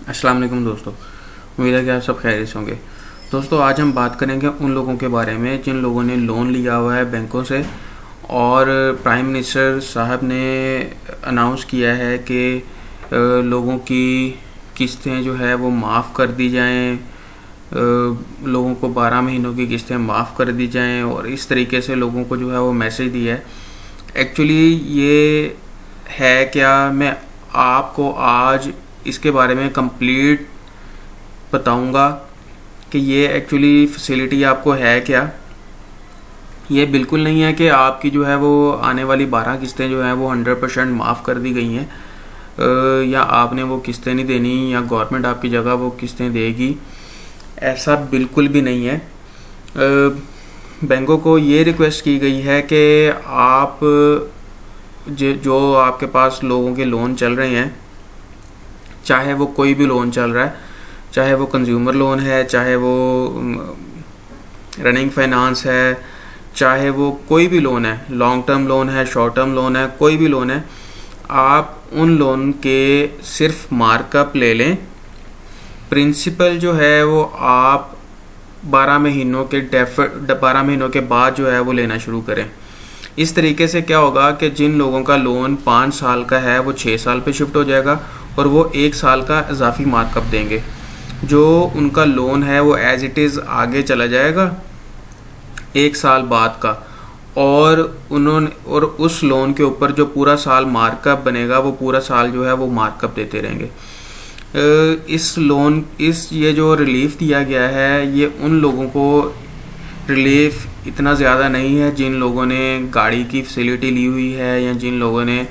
अस्सलाम वालेकुम दोस्तों। उम्मीद है कि आप सब खैरियत से होंगे। दोस्तों, आज हम बात करेंगे उन लोगों के बारे में जिन लोगों ने लोन लिया हुआ है बैंकों से और प्राइम मिनिस्टर साहब ने अनाउंस किया है कि लोगों की किस्तें जो है वो माफ़ कर दी जाएं। लोगों को 12 महीनों की किस्तें माफ़ कर दी जाएं और इस तरीके से लोगों को जो है वो मैसेज दिया है। एक्चुअली ये है क्या, मैं आपको आज इसके बारे में कंप्लीट बताऊंगा कि ये एक्चुअली फैसिलिटी आपको है क्या। ये बिल्कुल नहीं है कि आपकी जो है वो आने वाली 12 किस्तें जो हैं वो 100% माफ़ कर दी गई हैं, या आपने वो किस्तें नहीं देनी या गवर्नमेंट आपकी जगह वो किस्तें देगी। ऐसा बिल्कुल भी नहीं है। बैंकों को ये रिक्वेस्ट की गई है कि आप जो आपके पास लोगों के लोन चल रहे हैं, चाहे वो कोई भी लोन चल रहा है, चाहे वो कंज्यूमर लोन है, चाहे वो रनिंग फाइनेंस है, चाहे वो कोई भी लोन है, लॉन्ग टर्म लोन है, शॉर्ट टर्म लोन है, कोई भी लोन है, आप उन लोन के सिर्फ मार्कअप ले लें। प्रिंसिपल जो है वो आप 12 महीनों के बाद जो है वो लेना शुरू करें। इस तरीके से क्या होगा कि जिन लोगों का लोन 5 साल का है वो 6 साल पे शिफ्ट हो जाएगा और वो 1 साल का इजाफी मार्कअप देंगे। जो उनका लोन है वो एज इट इज़ आगे चला जाएगा 1 साल बाद का, और उस लोन के ऊपर जो पूरा साल मार्कअप बनेगा वो पूरा साल जो है वो मार्कअप देते रहेंगे। ये जो रिलीफ दिया गया है ये उन लोगों को रिलीफ इतना ज़्यादा नहीं है जिन लोगों ने गाड़ी की फैसिलिटी ली हुई है या जिन लोगों ने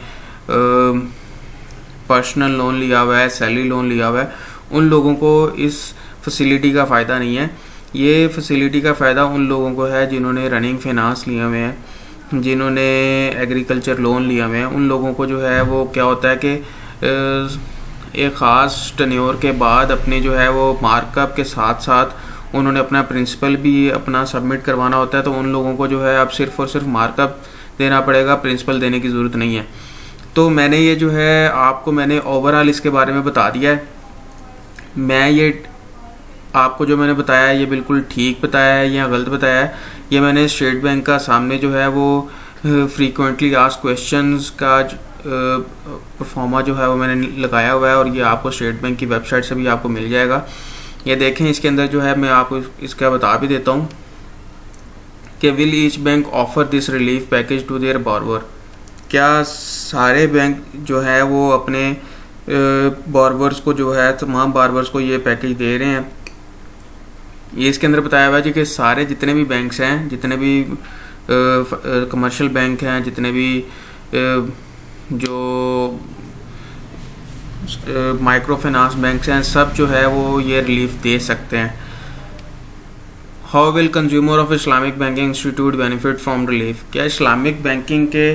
पर्सनल लोन लिया हुआ है, सैलरी लोन लिया हुआ है। उन लोगों को इस फैसिलिटी का फ़ायदा नहीं है। ये फैसिलिटी का फ़ायदा उन लोगों को है जिन्होंने रनिंग फाइनेंस लिए हुए हैं, जिन्होंने एग्रीकल्चर लोन लिया हुए हैं। उन लोगों को जो है वो क्या होता है कि एक ख़ास टेन्योर के बाद अपने जो है वो मार्कअप के साथ साथ उन्होंने अपना प्रिंसिपल भी अपना सबमिट करवाना होता है। तो उन लोगों को जो है अब सिर्फ और सिर्फ मार्कअप देना पड़ेगा, प्रिंसिपल देने की ज़रूरत नहीं है। तो मैंने ये जो है आपको मैंने ओवरऑल इसके बारे में बता दिया है। मैं ये आपको जो मैंने बताया है ये बिल्कुल ठीक बताया है या गलत बताया है, ये मैंने स्टेट बैंक का सामने जो है वो फ्रीक्वेंटली आस्क्ड क्वेश्चंस का परफॉर्मा जो है वो मैंने लगाया हुआ है और ये आपको स्टेट बैंक की वेबसाइट से भी आपको मिल जाएगा। ये देखें, इसके अंदर जो है मैं आपको इसका बता भी देता हूँ कि will each bank offer this relief package to their borrower. क्या सारे बैंक जो है वो अपने बॉर्वर्स को जो है तमाम बॉर्वर्स को ये पैकेज दे रहे हैं। ये इसके अंदर बताया हुआ है जी कि सारे जितने भी बैंक्स हैं, जितने भी कमर्शियल बैंक हैं, जितने भी जो माइक्रो फाइनेंस बैंक्स हैं, सब जो है वो ये रिलीफ दे सकते हैं। How will consumer of Islamic banking institute benefit from relief. क्या इस्लामिक बैंकिंग के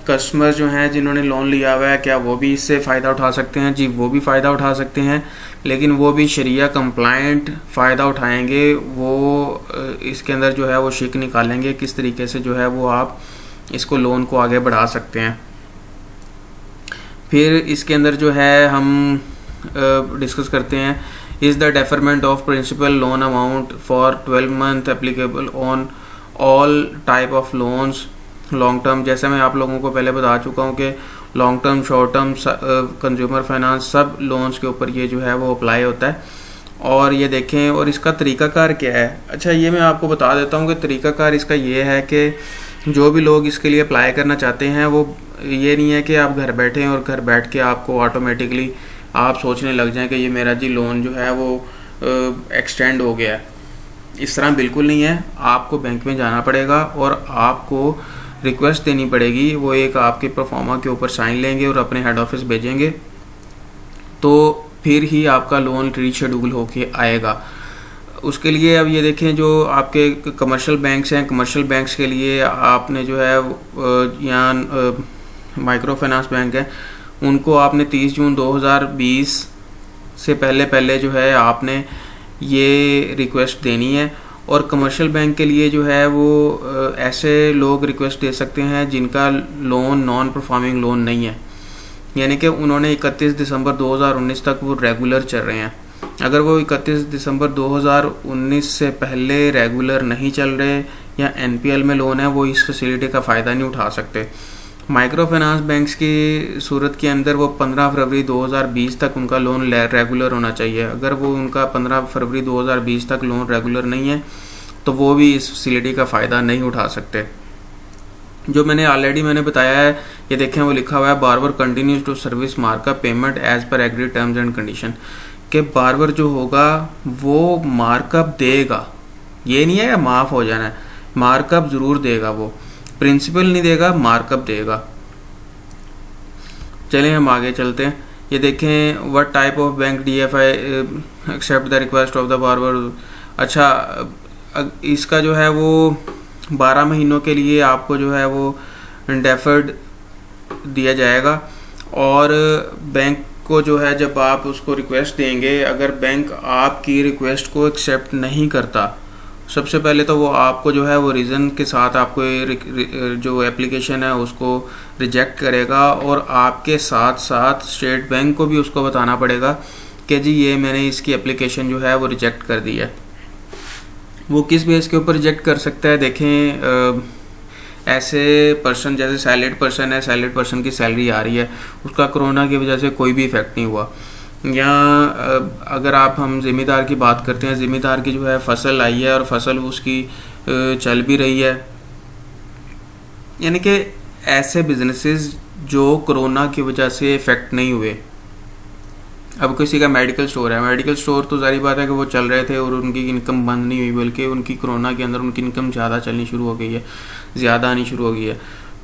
कस्टमर जो हैं जिन्होंने लोन लिया हुआ है, क्या वो भी इससे फ़ायदा उठा सकते हैं? जी, वो भी फ़ायदा उठा सकते हैं, लेकिन वो भी शरिया कंप्लायंट फ़ायदा उठाएंगे। वो इसके अंदर जो है वो शिक निकालेंगे किस तरीके से जो है वो आप इसको लोन को आगे बढ़ा सकते हैं। फिर इसके अंदर जो है हम डिस्कस करते हैं, is the deferment of principal loan amount for 12 month applicable on all type of loans long term. जैसे मैं आप लोगों को पहले बता चुका हूँ कि long term, short term, consumer finance सब लोन्स के ऊपर ये जो है वो अप्लाई होता है। और ये देखें, और इसका तरीक़ाकार क्या है। अच्छा, ये मैं आपको बता देता हूँ कि तरीक़ाकार इसका ये है कि जो भी लोग इसके लिए अप्लाई करना चाहते हैं वो ये नहीं है कि आप घर बैठें और घर बैठ के आपको ऑटोमेटिकली आप सोचने लग जाएं कि ये मेरा जी लोन जो है वो एक्सटेंड हो गया है। इस तरह बिल्कुल नहीं है। आपको बैंक में जाना पड़ेगा और आपको रिक्वेस्ट देनी पड़ेगी। वो एक आपके परफॉर्मा के ऊपर साइन लेंगे और अपने हेड ऑफिस भेजेंगे, तो फिर ही आपका लोन रीशेड्यूल होके आएगा। उसके लिए अब ये देखें, जो आपके कमर्शियल बैंक्स हैं, कमर्शियल बैंक्स के लिए आपने जो है यहाँ माइक्रो फाइनेंस बैंक है, उनको आपने 30 जून 2020 से पहले जो है आपने ये रिक्वेस्ट देनी है। और कमर्शियल बैंक के लिए जो है वो ऐसे लोग रिक्वेस्ट दे सकते हैं जिनका लोन नॉन परफॉर्मिंग लोन नहीं है। यानी कि उन्होंने 31 दिसंबर 2019 तक वो रेगुलर चल रहे हैं। अगर वो 31 दिसंबर 2019 से पहले रेगुलर नहीं चल रहे या NPL में लोन है, वो इस फैसिलिटी का फ़ायदा नहीं उठा सकते। माइक्रो फाइनेंस बैंक्स की सूरत के अंदर वो 15 फरवरी 2020 तक उनका लोन रेगुलर होना चाहिए। अगर वो उनका 15 फरवरी 2020 तक लोन रेगुलर नहीं है तो वो भी इस फैसिलिटी का फ़ायदा नहीं उठा सकते। जो मैंने बताया है, ये देखें वो लिखा हुआ है borrower continues to service markup payment as per agree terms and condition, कि बारबर जो होगा वो मार्कअप देगा। ये नहीं है माफ़ हो जाना है, मार्कअप ज़रूर देगा, वो प्रिंसिपल नहीं देगा, मार्कअप देगा। चलें हम आगे चलते हैं। ये देखें what type of bank DFI accept the request of the borrower. अच्छा, इसका जो है वो 12 महीनों के लिए आपको जो है वो डेफर्ड दिया जाएगा, और बैंक को जो है जब आप उसको रिक्वेस्ट देंगे, अगर बैंक आपकी रिक्वेस्ट को एक्सेप्ट नहीं करता, सबसे पहले तो वो आपको जो है वो रीज़न के साथ आपको जो एप्लीकेशन है उसको रिजेक्ट करेगा, और आपके साथ साथ स्टेट बैंक को भी उसको बताना पड़ेगा कि जी ये मैंने इसकी एप्लीकेशन जो है वो रिजेक्ट कर दी है। वो किस बेस के ऊपर रिजेक्ट कर सकता है? देखें, ऐसे पर्सन जैसे सैलरीड पर्सन है, सैलरीड पर्सन की सैलरी आ रही है, उसका कोरोना की वजह से कोई भी इफेक्ट नहीं हुआ। या अगर हम ज़िम्मेदार की बात करते हैं, ज़िम्मेदार की जो है फसल आई है और फसल उसकी चल भी रही है, यानी कि ऐसे बिजनेसेस जो कोरोना की वजह से इफ़ेक्ट नहीं हुए। अब किसी का मेडिकल स्टोर है, मेडिकल स्टोर तो जारी बात है कि वो चल रहे थे और उनकी इनकम बंद नहीं हुई, बल्कि उनकी कोरोना के अंदर उनकी इनकम ज़्यादा चलनी शुरू हो गई है, ज़्यादा आनी शुरू हो गई है।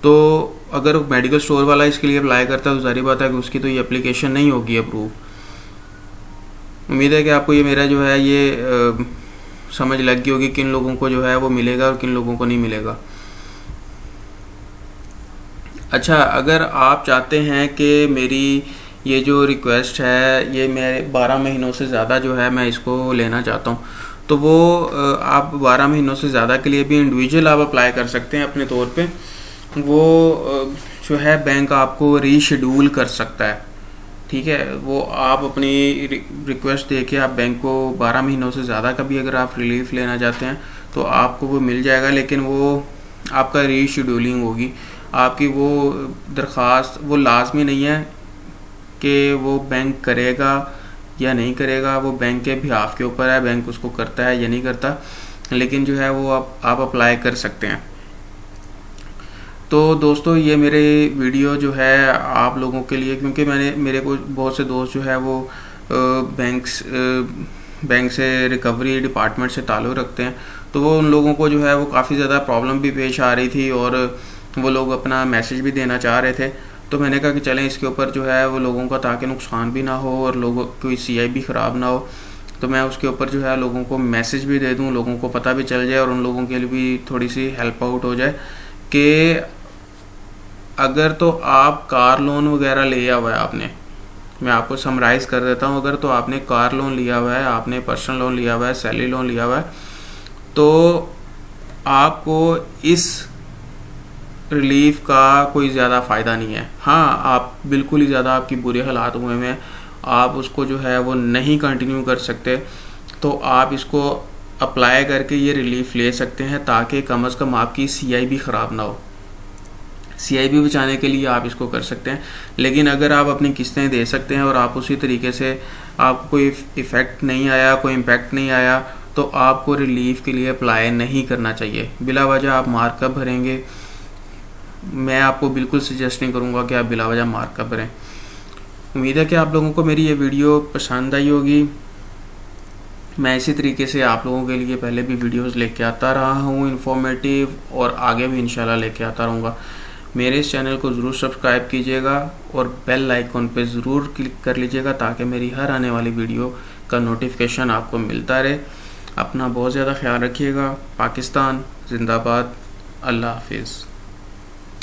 तो अगर मेडिकल स्टोर वाला इसके लिए अप्लाई करता है तो जारी बात है कि उसकी तो ये एप्लीकेशन नहीं होगी अप्रूव। उम्मीद है कि आपको ये मेरा जो है ये समझ लग गई होगी किन लोगों को जो है वो मिलेगा और किन लोगों को नहीं मिलेगा। अच्छा, अगर आप चाहते हैं कि मेरी ये जो रिक्वेस्ट है ये मैं 12 महीनों से ज़्यादा जो है मैं इसको लेना चाहता हूँ, तो वो आप 12 महीनों से ज़्यादा के लिए भी इंडिविजुअल आप अप्लाई कर सकते हैं अपने तौर पे। वो जो है बैंक आपको रीशेड्यूल कर सकता है, ठीक है। वो आप अपनी रिक्वेस्ट दे के आप बैंक को 12 महीनों से ज़्यादा का भी अगर आप रिलीफ लेना चाहते हैं तो आपको वो मिल जाएगा, लेकिन वो आपका रीशेड्यूलिंग होगी। आपकी वो दरख्वास्त वो लाजमी नहीं है कि वो बैंक करेगा या नहीं करेगा, वो बैंक के बिहाफ के ऊपर है, बैंक उसको करता है या नहीं करता, लेकिन जो है वो आप अप्लाई कर सकते हैं। तो दोस्तों, ये मेरे वीडियो जो है आप लोगों के लिए, क्योंकि मेरे को बहुत से दोस्त जो है वो बैंक से रिकवरी डिपार्टमेंट से ताल्लुक़ रखते हैं, तो वो उन लोगों को जो है वो काफ़ी ज़्यादा प्रॉब्लम भी पेश आ रही थी और वो लोग अपना मैसेज भी देना चाह रहे थे। तो मैंने कहा कि चलें इसके ऊपर जो है वो लोगों का, ताकि नुकसान भी ना हो और लोगों कोई CI भी ख़राब ना हो, तो मैं उसके ऊपर जो है लोगों को मैसेज भी दे दूं, लोगों को पता भी चल जाए और उन लोगों के लिए भी थोड़ी सी हेल्प आउट हो जाए कि अगर तो आप कार लोन वगैरह लिया हुआ है आपने, मैं आपको समराइज़ कर देता हूँ, अगर तो आपने कार लोन लिया हुआ है, आपने पर्सनल लोन लिया हुआ है, सैलरी लोन लिया हुआ है, तो आपको इस रिलीफ का कोई ज़्यादा फ़ायदा नहीं है। हाँ, आप बिल्कुल ही ज़्यादा आपकी बुरे हालात हुए में आप उसको जो है वो नहीं कंटिन्यू कर सकते, तो आप इसको अप्लाई करके ये रिलीफ ले सकते हैं, ताकि कम से कम आपकी CI भी ख़राब ना हो। CI भी बचाने के लिए आप इसको कर सकते हैं। लेकिन अगर आप अपनी किस्तें दे सकते हैं और आप उसी तरीके से आपको कोई इफ़ेक्ट नहीं आया, कोई इम्पैक्ट नहीं आया, तो आपको रिलीफ के लिए अप्लाई नहीं करना चाहिए। बिला वजह आप मार्कअप भरेंगे, मैं आपको बिल्कुल सजेस्ट नहीं करूँगा कि आप बिला वजह मार्कअप भरें। उम्मीद है कि आप लोगों को मेरी ये वीडियो पसंद आई होगी। मैं इसी तरीके से आप लोगों के लिए पहले भी वीडियोस लेके आता रहा हूँ इन्फॉर्मेटिव, और आगे भी इंशाल्लाह लेके आता रहूँगा। मेरे इस चैनल को ज़रूर सब्सक्राइब कीजिएगा और बेल आइकॉन पे ज़रूर क्लिक कर लीजिएगा, ताकि मेरी हर आने वाली वीडियो का नोटिफिकेशन आपको मिलता रहे। अपना बहुत ज़्यादा ख्याल रखिएगा। पाकिस्तान जिंदाबाद। अल्लाह हाफिज़।